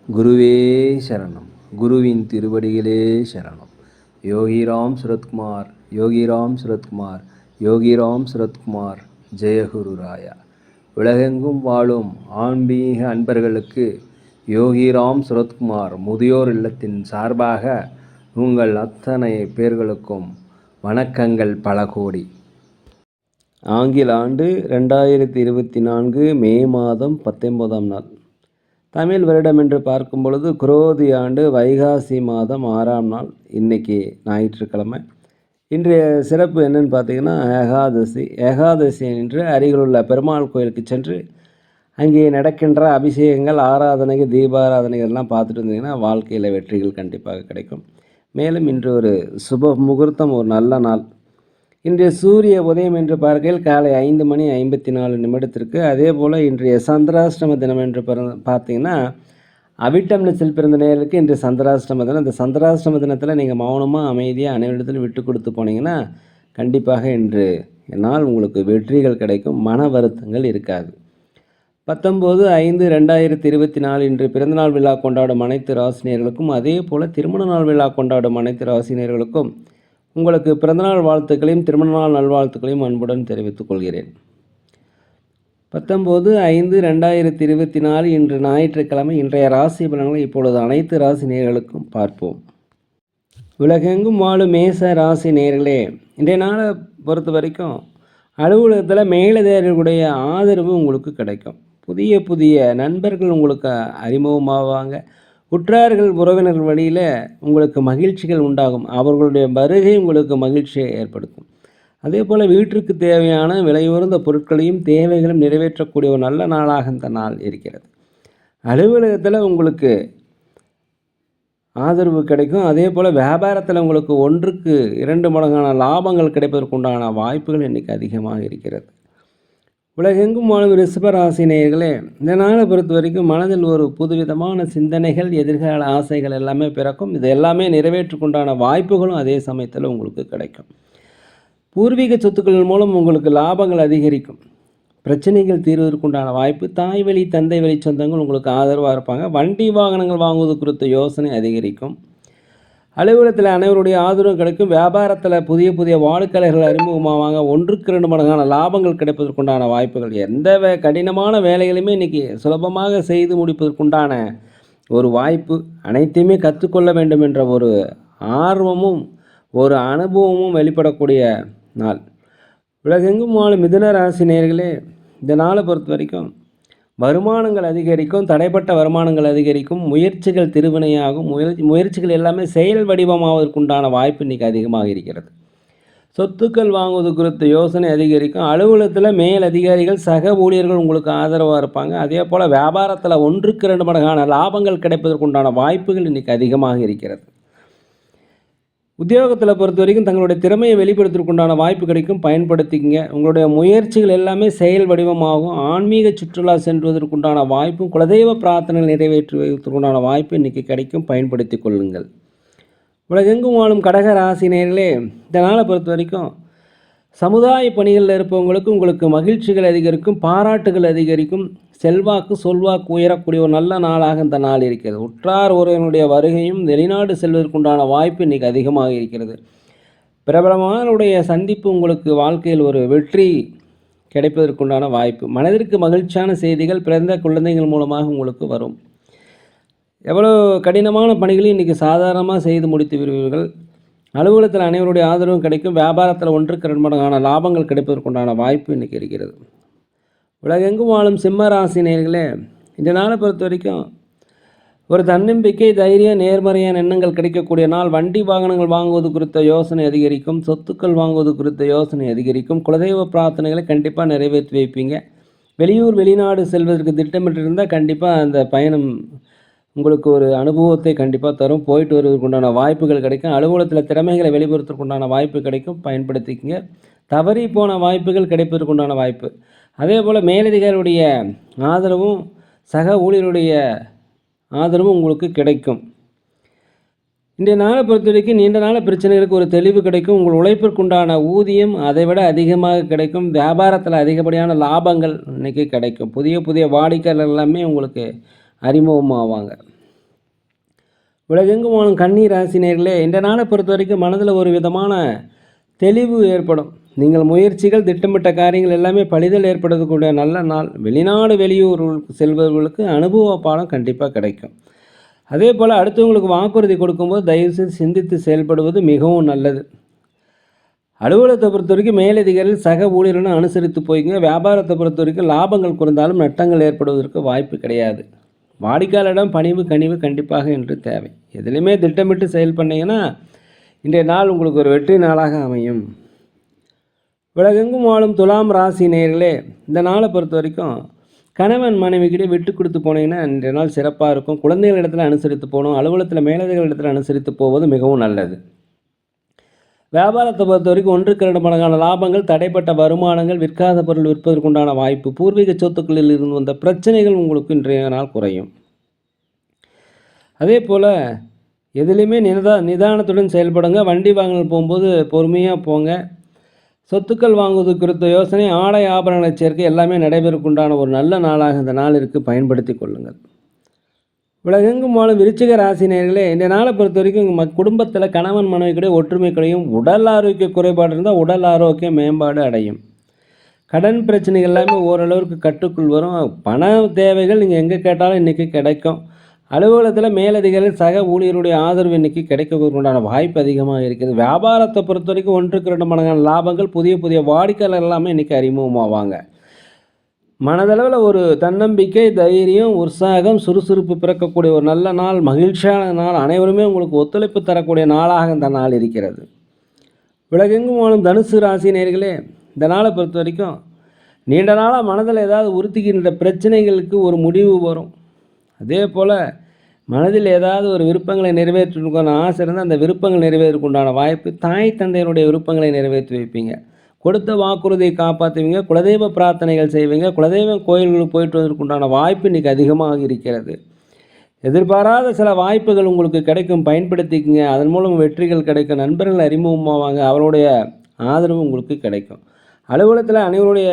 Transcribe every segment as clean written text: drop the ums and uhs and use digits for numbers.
குருவே சரணம். குருவின் திருவடிகளே சரணம். யோகிராம் சுரத்குமார், யோகிராம் சுரத்குமார், யோகிராம் சுரத்குமார். ஜெயகுரு ராயா. உலகெங்கும் வாழும் ஆன்மீக அன்பர்களுக்கு யோகிராம் சுரத்குமார் முதியோர் இல்லத்தின் சார்பாக உங்கள் அத்தனை பேர்களுக்கும் வணக்கங்கள் பல கோடி. ஆங்கில ஆண்டு 2024 மே மாதம் 19ஆம் நாள். தமிழ் வருடம் என்று பார்க்கும் பொழுது குரோதி ஆண்டு வைகாசி மாதம் 6ஆம் நாள். இன்றைக்கி ஞாயிற்றுக்கிழமை. இன்றைய சிறப்பு என்னென்னு பார்த்தீங்கன்னா ஏகாதசி என்று அருகிலுள்ள பெருமாள் கோயிலுக்கு சென்று அங்கே நடக்கின்ற அபிஷேகங்கள், ஆராதனைகள், தீபாராதனைகள் எல்லாம் பார்த்துட்டு இருந்தீங்கன்னா வாழ்க்கையில் வெற்றிகள் கண்டிப்பாக கிடைக்கும். மேலும் இன்று ஒரு சுப முகூர்த்தம், ஒரு நல்ல நாள். இன்றைய சூரிய உதயம் என்று பார்க்கையில் காலை 5:54 அதே போல் இன்றைய சந்திராஷ்டம தினம் என்று பார்த்தீங்கன்னா அவிட்டம் நட்சத்திரத்தில் பிறந்த நேயர்களுக்கு இன்றைய சந்திராஷ்டம தினம். இந்த சந்திராஷ்டம தினத்தில் நீங்கள் மௌனமாக அமைதியாக அனைவரிடத்திலும் விட்டு கொடுத்து போனீங்கன்னா கண்டிப்பாக இன்று நாள் உங்களுக்கு வெற்றிகள் கிடைக்கும், மன வருத்தங்கள் இருக்காது. 19/5/2024 இன்று பிறந்தநாள் விழா கொண்டாடும் அனைத்து ராசினியர்களுக்கும், அதே போல் திருமண நாள் விழா கொண்டாடும் அனைத்து ராசினியர்களுக்கும் உங்களுக்கு பிறந்தநாள் வாழ்த்துக்களையும் திருமண நாள் நல்வாழ்த்துக்களையும் அன்புடன் தெரிவித்துக் கொள்கிறேன். 19/5/2024 இன்று ஞாயிற்றுக்கிழமை. இன்றைய ராசி பலன்களை இப்பொழுது அனைத்து ராசி நேயர்களுக்கும் பார்ப்போம். உலகெங்கும் வாழும் மேச ராசி நேயர்களே, இன்றைய நாளை பொறுத்த வரைக்கும் அலுவலகத்தில் மேலதிகாரிகளுடைய ஆதரவு உங்களுக்கு கிடைக்கும். புதிய புதிய நண்பர்கள் உங்களுக்கு அறிமுகமாவாங்க. உற்றார்கள் உறவினர்கள் வழியில் உங்களுக்கு மகிழ்ச்சிகள் உண்டாகும். அவர்களுடைய வருகை உங்களுக்கு மகிழ்ச்சியை ஏற்படுத்தும். அதே போல் வீட்டிற்கு தேவையான விலையுயர்ந்த பொருட்களையும் தேவைகளும் நிறைவேற்றக்கூடிய ஒரு நல்ல நாளாக இந்த நாள் இருக்கிறது. அலுவலகத்தில் உங்களுக்கு ஆதரவு கிடைக்கும். அதே போல் வியாபாரத்தில் உங்களுக்கு 1க்கு 2 மடங்கான லாபங்கள் கிடைப்பதற்குண்டான வாய்ப்புகள் இன்றைக்கி அதிகமாக இருக்கிறது. உலகெங்கும் வாழும் ரிஷபராசி நேயர்களே, இந்த நாளை பொறுத்த வரைக்கும் மனதில் ஒரு புதுவிதமான சிந்தனைகள், எதிர்கால ஆசைகள் எல்லாமே பிறக்கும். இது எல்லாமே நிறைவேற்றுக்குண்டான வாய்ப்புகளும் அதே சமயத்தில் உங்களுக்கு கிடைக்கும். பூர்வீக சொத்துக்கள் மூலம் உங்களுக்கு லாபங்கள் அதிகரிக்கும். பிரச்சனைகள் தீர்வதற்குண்டான வாய்ப்பு. தாய் வழி, தந்தை வழி சொந்தங்கள் உங்களுக்கு ஆதரவாக இருப்பாங்க. வண்டி வாகனங்கள் வாங்குவது குறித்த யோசனை அதிகரிக்கும். அலுவலகத்தில் அனைவருடைய ஆதரவும் கிடைக்கும். வியாபாரத்தில் புதிய புதிய வாடிக்கையாளர்கள் அறிமுகமாவாங்க. 1க்கு 2 மடங்கான லாபங்கள் கிடைப்பதற்குண்டான வாய்ப்புகள். எந்த கடினமான வேலைகளையுமே இன்றைக்கி சுலபமாக செய்து முடிப்பதற்குண்டான ஒரு வாய்ப்பு. அனைத்தையுமே கற்றுக்கொள்ள வேண்டும் என்ற ஒரு ஆர்வமும் ஒரு அனுபவமும் வெளிப்படக்கூடிய நாள். உலகெங்கும் வாழும் மிதுன ராசி நேயர்களே, இந்த நாளை பொறுத்த வரைக்கும் வருமானங்கள் அதிகரிக்கும். தடைப்பட்ட வருமானங்கள் அதிகரிக்கும். முயற்சிகள் திருவினையாகும். முயற்சிகள் எல்லாமே செயல் வடிவமாவதற்குண்டான வாய்ப்பு இன்றைக்கி அதிகமாக இருக்கிறது. சொத்துக்கள் வாங்குவது குறித்த யோசனை அதிகரிக்கும். அலுவலகத்தில் மேல் அதிகாரிகள், சக ஊழியர்கள் உங்களுக்கு ஆதரவாக இருப்பாங்க. அதே போல் வியாபாரத்தில் 1க்கு 2 மடங்கான லாபங்கள் கிடைப்பதற்குண்டான வாய்ப்புகள் இன்றைக்கி அதிகமாக இருக்கிறது. உத்தியோகத்தில் பொறுத்த வரைக்கும் தங்களுடைய திறமையை வெளிப்படுத்துவதற்குண்டான வாய்ப்பு கிடைக்கும், பயன்படுத்திக்கங்க. உங்களுடைய முயற்சிகள் எல்லாமே செயல் வடிவமாகும். ஆன்மீக சுற்றுலா சென்றுவதற்குண்டான வாய்ப்பும், குலதெய்வ பிரார்த்தனை நிறைவேற்றுவதற்குண்டான வாய்ப்பு இன்றைக்கி கிடைக்கும், பயன்படுத்தி கொள்ளுங்கள். உலகெங்கும் வாழும் கடக ராசி நேயர்களே, இந்த நாளை பொறுத்த வரைக்கும் சமுதாய பணிகளில் இருப்பவங்களுக்கு உங்களுக்கு மகிழ்ச்சிகள் அதிகரிக்கும், பாராட்டுகள் அதிகரிக்கும். செல்வாக்கு சொல்வாக்கு உயரக்கூடிய ஒரு நல்ல நாளாக இந்த நாள் இருக்கிறது. உற்றார் ஒருவனுடைய வருகையும் வெளிநாடு செல்வதற்குண்டான வாய்ப்பு இன்றைக்கி அதிகமாக இருக்கிறது. பிரபலமானவருடைய சந்திப்பு உங்களுக்கு வாழ்க்கையில் ஒரு வெற்றி கிடைப்பதற்குண்டான வாய்ப்பு. மனதிற்கு மகிழ்ச்சியான செய்திகள் பிறந்த குழந்தைகள் மூலமாக உங்களுக்கு வரும். எவ்வளோ கடினமான பணிகளையும் இன்றைக்கி சாதாரணமாக செய்து முடித்து விடுவீர்கள். அலுவலகத்தில் அனைவருடைய ஆதரவும் கிடைக்கும். வியாபாரத்தில் 1க்கு 2 மடங்கான லாபங்கள் கிடைப்பதற்குண்டான வாய்ப்பு இன்றைக்கி இருக்கிறது. உலகெங்கும் வாழும் சிம்ம ராசி நேயர்களே, இந்த நாளை பொறுத்த வரைக்கும் ஒரு தன்னம்பிக்கை, தைரியம், நேர்மறையான எண்ணங்கள் கிடைக்கக்கூடிய நாள். வண்டி வாகனங்கள் வாங்குவது குறித்த யோசனை அதிகரிக்கும். சொத்துக்கள் வாங்குவது குறித்த யோசனை அதிகரிக்கும். குலதெய்வ பிரார்த்தனைகளை கண்டிப்பாக நிறைவேற்றி வைப்பீங்க. வெளியூர் வெளிநாடு செல்வதற்கு திட்டமிட்டிருந்தால் கண்டிப்பாக அந்த பயணம் உங்களுக்கு ஒரு அனுபவத்தை கண்டிப்பாக தரும். போயிட்டு வருவதற்குண்டான வாய்ப்புகள் கிடைக்கும். அலுவலகத்தில் திறமைகளை வெளிப்படுத்துவதற்குண்டான வாய்ப்பு கிடைக்கும், பயன்படுத்திக்கங்க. தவறி போன வாய்ப்புகள் கிடைப்பதற்குண்டான வாய்ப்பு. அதே போல் மேலதிகாரியுடைய ஆதரவும் சக ஊழியருடைய ஆதரவும் உங்களுக்கு கிடைக்கும். இன்றைய நாளை பொறுத்த வரைக்கும் நீண்ட நாள பிரச்சனைகளுக்கு ஒரு தெளிவு கிடைக்கும். உங்கள் உழைப்பிற்குண்டான ஊதியம் அதை விட அதிகமாக கிடைக்கும். வியாபாரத்தில் அதிகப்படியான லாபங்கள் இன்றைக்கி கிடைக்கும். புதிய புதிய வாடிக்கையாளர் எல்லாமே உங்களுக்கு அறிமுகமாவாங்க. உலகெங்கும் வாழும் கன்னி ராசி நேயர்களே, இந்த நாளை பொறுத்த வரைக்கும் மனதில் ஒரு விதமான தெளிவு ஏற்படும். நீங்கள் முயற்சிகள், திட்டமிட்ட காரியங்கள் எல்லாமே பலிதல் ஏற்படக்கூடிய நல்ல நாள். வெளிநாடு, வெளியூர் செல்பவர்களுக்கு அனுபவ பாடம் கண்டிப்பாக கிடைக்கும். அதே போல் அடுத்தவங்களுக்கு வாக்குறுதி கொடுக்கும்போது தயவுசெய்து சிந்தித்து செயல்படுவது மிகவும் நல்லது. அலுவலகத்தை பொறுத்த வரைக்கும் மேலதிகாரிகள் சக ஊழியர்களும் அனுசரித்து போய்ங்க. வியாபாரத்தை பொறுத்த வரைக்கும் லாபங்கள் குறைந்தாலும் நட்டங்கள் ஏற்படுவதற்கு வாய்ப்பு கிடையாது. வாடிக்கையாளரிடம் பணிவு கனிவு கண்டிப்பாக இன்று தேவை. எதுலையுமே திட்டமிட்டு செயல் பண்ணிங்கன்னா இன்றைய நாள் உங்களுக்கு ஒரு வெற்றி நாளாக அமையும். உலகெங்கும் வாழும் துலாம் ராசி நேயர்களே, இந்த நாளை பொறுத்த வரைக்கும் கணவன் மனைவிக்கிட்டே விட்டு கொடுத்து போனீங்கன்னா இன்றைய நாள் சிறப்பாக இருக்கும். குழந்தைகள் இடத்துல அனுசரித்து போகணும். அலுவலகத்தில் மேலதிகாரிகள் இடத்துல அனுசரித்து போவது மிகவும் நல்லது. வியாபாரத்தை பொறுத்த வரைக்கும் 1-2 மடங்கான லாபங்கள், தடைப்பட்ட வருமானங்கள், விற்காத பொருள் விற்பதற்குண்டான வாய்ப்பு, பூர்வீக சொத்துக்களில் இருந்து வந்த பிரச்சனைகள் உங்களுக்கு இன்றைய நாள் குறையும். அதே போல் எதுலேயுமே நிதானத்துடன் செயல்படுங்க. வண்டி வாங்கல் போகும்போது பொறுமையாக போங்க. சொத்துக்கள் வாங்குவது குறித்த யோசனை, ஆடை ஆபரணங்களை சேர்க்கை எல்லாமே நடைபெறக்குண்டான ஒரு நல்ல நாளாக இந்த நாளிற்கு பயன்படுத்தி கொள்ளுங்கள். உலகெங்கும் வாழும் விருச்சிக ராசி நேயர்களே, இந்த நாளை பொறுத்த வரைக்கும் உங்கள் குடும்பத்தில் கணவன் மனைவிக்கிடையே ஒற்றுமை கிடையும். உடல் ஆரோக்கிய குறைபாடு இருந்தால் உடல் ஆரோக்கிய மேம்பாடு அடையும். கடன் பிரச்சனைகள் எல்லாமே ஓரளவுக்கு கட்டுக்குள் வரும். பண தேவைகள் நீங்கள் எங்கே கேட்டாலும் இன்றைக்கி கிடைக்கும். அலுவலகத்தில் மேலதிகாரிகள் சக ஊழியருடைய ஆதரவு இன்றைக்கி கிடைக்கக்கூடிய வாய்ப்பு அதிகமாக இருக்குது. வியாபாரத்தை பொறுத்த வரைக்கும் 1-2 மடங்கான லாபங்கள், புதிய புதிய வாடிக்கையாளர் எல்லாமே இன்றைக்கி அறிமுகமாவாங்க. மனதளவில் ஒரு தன்னம்பிக்கை, தைரியம், உற்சாகம், சுறுசுறுப்பு பிறக்கக்கூடிய ஒரு நல்ல நாள், மகிழ்ச்சியான நாள். அனைவருமே உங்களுக்கு ஒத்துழைப்பு தரக்கூடிய நாளாக இந்த நாள் இருக்கிறது. உலகெங்கும் வாழும் தனுசு ராசி நேயர்களே, இந்த நாளை பொறுத்த வரைக்கும் நீண்ட நாளாக மனதில் ஏதாவது உறுத்திக்கின்ற பிரச்சனைகளுக்கு ஒரு முடிவு வரும். அதே போல் மனதில் ஏதாவது ஒரு விருப்பங்களை நிறைவேற்றுக்கான ஆசை இருந்தால் அந்த விருப்பங்கள் நிறைவேறக்குண்டான வாய்ப்பு. தாய் தந்தையருடைய விருப்பங்களை நிறைவேற்றி வைப்பீங்க. கொடுத்த வாக்குறுதியை காப்பாற்றுவீங்க. குலதெய்வ பிரார்த்தனைகள் செய்வீங்க. குலதெய்வ கோயில்களுக்கு போயிட்டு வந்ததுக்குண்டான வாய்ப்பு இன்றைக்கி அதிகமாக இருக்கிறது. எதிர்பாராத சில வாய்ப்புகள் உங்களுக்கு கிடைக்கும், பயன்படுத்திக்கங்க. அதன் மூலம் வெற்றிகள் கிடைக்கும். நண்பர்கள் அறிமுகமாவாங்க. அவருடைய ஆதரவு உங்களுக்கு கிடைக்கும். அலுவலகத்தில் அனைவருடைய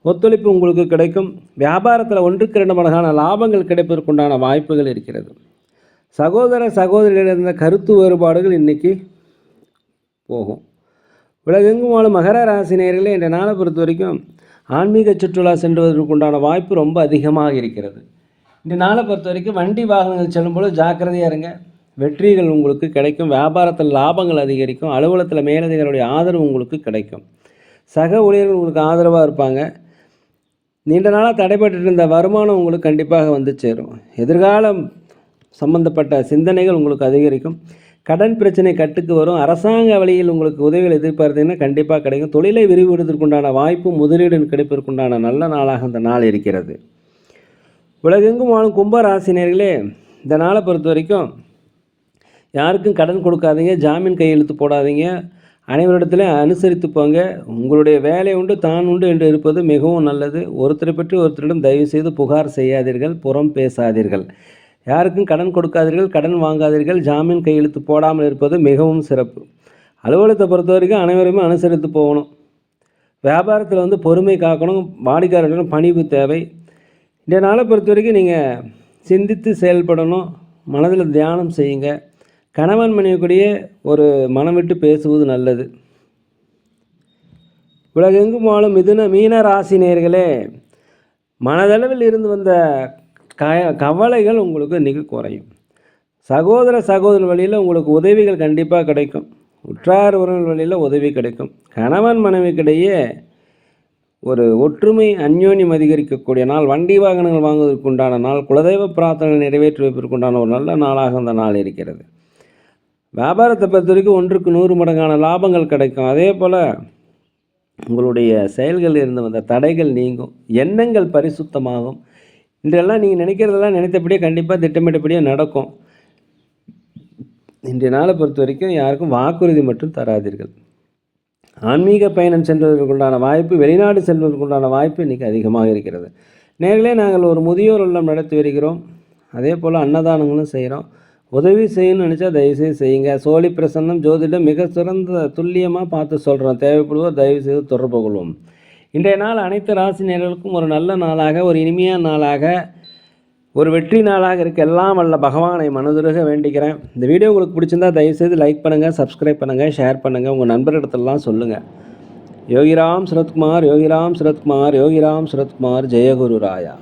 ஒத்துழைப்பு உங்களுக்கு கிடைக்கும். வியாபாரத்தில் 1-2 மடங்கான லாபங்கள் கிடைப்பதற்குண்டான வாய்ப்புகள் இருக்கிறது. சகோதர சகோதரிகள் இருந்த கருத்து வேறுபாடுகள் இன்றைக்கி போகும். உலகெங்கும் வாழும் மகர ராசி நேயர்களே, இந்த நாளை பொறுத்த வரைக்கும் ஆன்மீக சுற்றுலா சென்றுவதற்குண்டான வாய்ப்பு ரொம்ப அதிகமாக இருக்கிறது. இந்த நாளை பொறுத்த வரைக்கும் வண்டி வாகனங்கள் செல்லும்போது ஜாக்கிரதையாக இருங்க. வெற்றிகள் உங்களுக்கு கிடைக்கும். வியாபாரத்தில் லாபங்கள் அதிகரிக்கும். அலுவலகத்தில் மேலதிகாரிகளுடைய ஆதரவு உங்களுக்கு கிடைக்கும். சக ஊழியர்கள் உங்களுக்கு ஆதரவாக இருப்பாங்க. நீண்ட நாளாக தடைபட்டு இருந்த வருமானம் உங்களுக்கு கண்டிப்பாக வந்து சேரும். எதிர்காலம் சம்பந்தப்பட்ட சிந்தனைகள் உங்களுக்கு அதிகரிக்கும். கடன் பிரச்சனை கட்டுக்கு வரும். அரசாங்க வழியில் உங்களுக்கு உதவிகள் எதிர்பார்த்தீங்கன்னா கண்டிப்பாக கிடைக்கும். தொழிலை விரிவுபடுத்துவதற்குண்டான வாய்ப்பு, முதலீடு கிடைப்பதற்குண்டான நல்ல நாளாக இந்த நாள் இருக்கிறது. உலகெங்கும் வாழும் கும்ப ராசினியர்களே, இந்த நாளை பொறுத்த வரைக்கும் யாருக்கும் கடன் கொடுக்காதீங்க. ஜாமீன் கையெழுத்து போடாதீங்க. அனைவரிடத்திலும் அனுசரித்து போங்க. உங்களுடைய வேலை உண்டு தான் உண்டு என்று இருப்பது மிகவும் நல்லது. ஒருத்தரை பற்றி ஒருத்தரிடம் தயவு செய்து புகார் செய்யாதீர்கள், புறம் பேசாதீர்கள். யாருக்கும் கடன் கொடுக்காதீர்கள், கடன் வாங்காதீர்கள். ஜாமீன் கையெழுத்து போடாமல் இருப்பது மிகவும் சிறப்பு. அலுவலகத்தை பொறுத்த வரைக்கும் அனைவருமே அனுசரித்து போகணும். வியாபாரத்தில் பொறுமை காக்கணும். வாடிக்கையாளர்களிடம் பணிவு தேவை. இந்த நாளை பொறுத்த வரைக்கும் நீங்கள் சிந்தித்து செயல்படணும். மனதில் தியானம் செய்யுங்க. கணவன் மனைவிக்குடைய ஒரு மனம் விட்டு பேசுவது நல்லது. உலகெங்கும் வாழும் மீன ராசி நேயர்களே, மனதளவில் இருந்து வந்த கவலைகள் உங்களுக்கு இன்றைக்கி குறையும். சகோதர சகோதரர் வழியில் உங்களுக்கு உதவிகள் கண்டிப்பாக கிடைக்கும். உற்றார் உறவினர் வழியில் உதவி கிடைக்கும். கணவன் மனைவிக்கிடையே ஒரு ஒற்றுமை அந்யோன்யம் அதிகரிக்கக்கூடிய நாள். வண்டி வாகனங்கள் வாங்குவதற்கு உண்டான நாள். குலதெய்வ பிரார்த்தனை நிறைவேற்றி வைப்பதற்குண்டான ஒரு நல்ல நாளாக அந்த நாள் இருக்கிறது. வியாபாரத்தை பொறுத்த வரைக்கும் 100 மடங்கான லாபங்கள் கிடைக்கும். அதே போல் உங்களுடைய செயல்களில் இருந்து வந்த தடைகள் நீங்கும். எண்ணங்கள் பரிசுத்தமாகும். இன்றெல்லாம் நீங்கள் நினைக்கிறதெல்லாம் நினைத்தபடியே கண்டிப்பாக திட்டமிட்டபடியே நடக்கும். இன்றைய நாளை பொறுத்த வரைக்கும் யாருக்கும் வாக்குறுதி மட்டும் தராதீர்கள். ஆன்மீக பயணம் செல்வதற்குண்டான வாய்ப்பு, வெளிநாடு செல்வதற்குண்டான வாய்ப்பு இன்றைக்கி அதிகமாக இருக்கிறது. நேர்களே, நாங்கள் ஒரு முதியோர் இல்லம் நடத்தி வருகிறோம். அதே போல் அன்னதானங்களும் செய்கிறோம். உதவி செய்யணும்னு நினச்சா தயவுசெய்து செய்யுங்க. சோழி பிரசன்னம் ஜோதிடம் மிக சிறந்த துல்லியமாக பார்த்து சொல்கிறோம். தேவைப்படுவோர் தயவுசெய்து தொடர்பு கொள்வோம். இன்றைய நாள் அனைத்து ராசி நேயர்களுக்கும் ஒரு நல்ல நாளாக, ஒரு இனிமையான நாளாக, ஒரு வெற்றி நாளாக இருக்க எல்லாம் வல்ல பகவானை மனதுருக வேண்டிக்கிறேன். இந்த வீடியோ உங்களுக்கு பிடிச்சிருந்தா தயவுசெய்து லைக் பண்ணுங்கள், சப்ஸ்கிரைப் பண்ணுங்கள், ஷேர் பண்ணுங்கள், உங்கள் நண்பர்களிடத்துலலாம் சொல்லுங்கள். யோகிராம் சுரத்குமார், யோகிராம் சுரத்குமார், யோகிராம் சுரத்குமார், ஜெயகுரு ராயா.